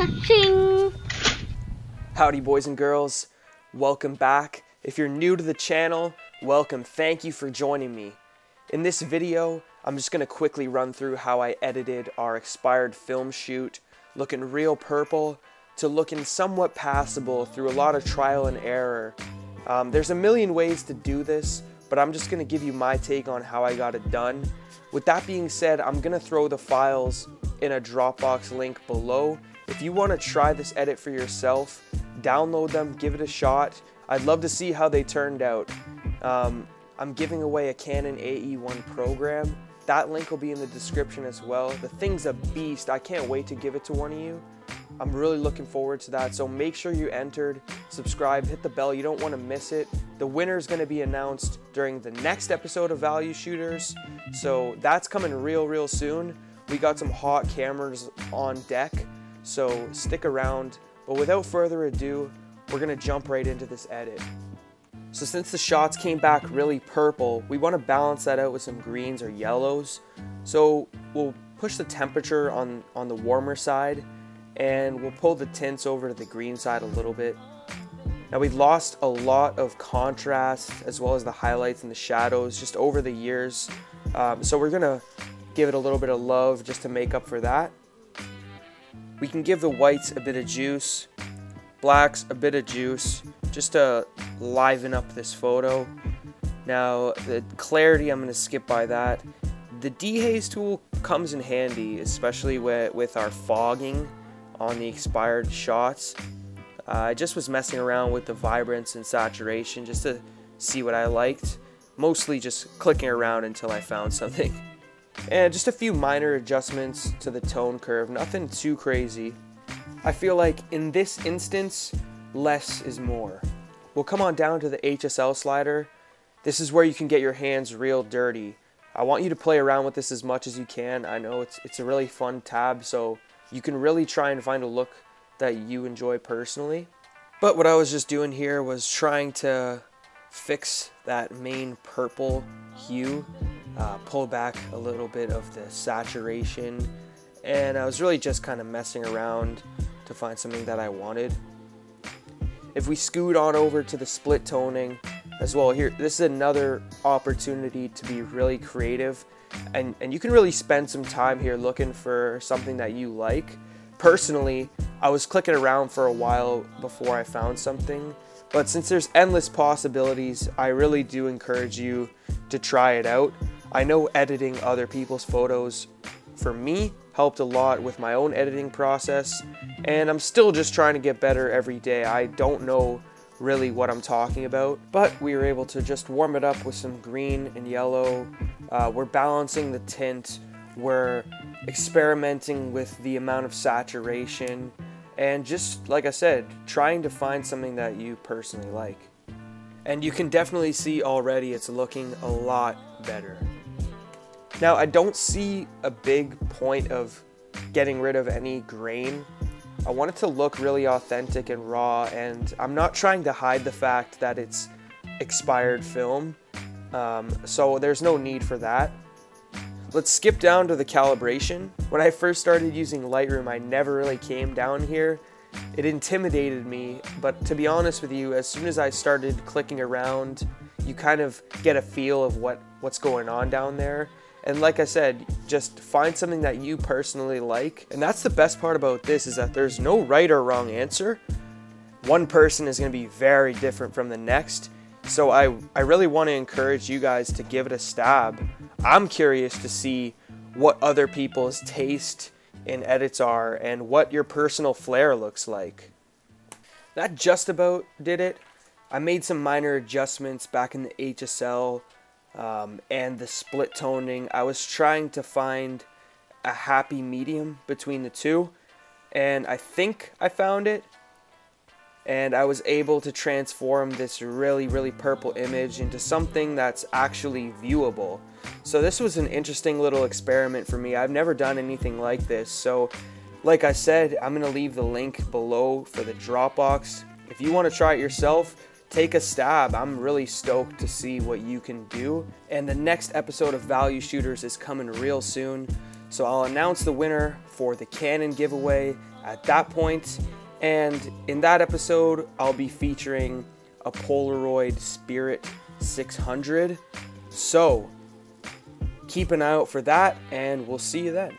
Cha-ching! Howdy boys and girls, welcome back. If you're new to the channel, welcome, thank you for joining me. In this video, I'm just going to quickly run through how I edited our expired film shoot, looking real purple to looking somewhat passable through a lot of trial and error. There's a million ways to do this, but I'm just going to give you my take on how I got it done. With that being said, I'm going to throw the files in a Dropbox link below. If you want to try this edit for yourself, download them, give it a shot. I'd love to see how they turned out. I'm giving away a Canon AE-1 program. That link will be in the description as well. The thing's a beast. I can't wait to give it to one of you. I'm really looking forward to that. So make sure you entered, subscribe, hit the bell. You don't want to miss it. The winner is going to be announced during the next episode of Value Shooters. So that's coming real soon. We got some hot cameras on deck. So stick around. But without further ado, we're going to jump right into this edit. So since the shots came back really purple, we want to balance that out with some greens or yellows. So we'll push the temperature on the warmer side, and we'll pull the tints over to the green side a little bit. Now we've lost a lot of contrast as well as the highlights and the shadows just over the years. So we're going to give it a little bit of love just to make up for that. We can give the whites a bit of juice, blacks a bit of juice, just to liven up this photo. Now the clarity, I'm going to skip by that. The dehaze tool comes in handy, especially with our fogging on the expired shots. I just was messing around with the vibrance and saturation just to see what I liked. Mostly just clicking around until I found something. And just a few minor adjustments to the tone curve, nothing too crazy. I feel like in this instance, less is more. We'll come on down to the Hsl Slider. This is where you can get your hands real dirty. I want you to play around with this as much as you can. I know it's a really fun tab, so you can really try and find a look that you enjoy personally. But what I was just doing here was trying to fix that main purple hue, pull back a little bit of the saturation, and I was really just kind of messing around to find something that I wanted. If we scoot on over to the split toning as well, here, this is another opportunity to be really creative, and you can really spend some time here looking for something that you like. Personally, I was clicking around for a while before I found something, but since there's endless possibilities, I really do encourage you to try it out. I know editing other people's photos, for me, helped a lot with my own editing process, and I'm still just trying to get better every day. I don't know really what I'm talking about, but we were able to just warm it up with some green and yellow. We're balancing the tint, we're experimenting with the amount of saturation, and just like I said, trying to find something that you personally like. And you can definitely see already it's looking a lot better. Now, I don't see a big point of getting rid of any grain. I want it to look really authentic and raw, and I'm not trying to hide the fact that it's expired film, so there's no need for that. Let's skip down to the calibration. When I first started using Lightroom, I never really came down here. It intimidated me, but to be honest with you, as soon as I started clicking around, you kind of get a feel of what's going on down there. And like I said, just find something that you personally like. And that's the best part about this, is that there's no right or wrong answer. One person is going to be very different from the next. So I really want to encourage you guys to give it a stab. I'm curious to see what other people's taste in edits are and what your personal flair looks like. That just about did it. I made some minor adjustments back in the Hsl and the split toning. I was trying to find a happy medium between the two, and I think I found it. And I was able to transform this really purple image into something that's actually viewable. So this was an interesting little experiment for me. I've never done anything like this. So like I said, I'm going to leave the link below for the Dropbox. If you want to try it yourself, take a stab. I'm really stoked to see what you can do. And the next episode of Value Shooters is coming real soon. So I'll announce the winner for the Canon giveaway at that point. And in that episode, I'll be featuring a Polaroid Spirit 600. So keep an eye out for that, and we'll see you then.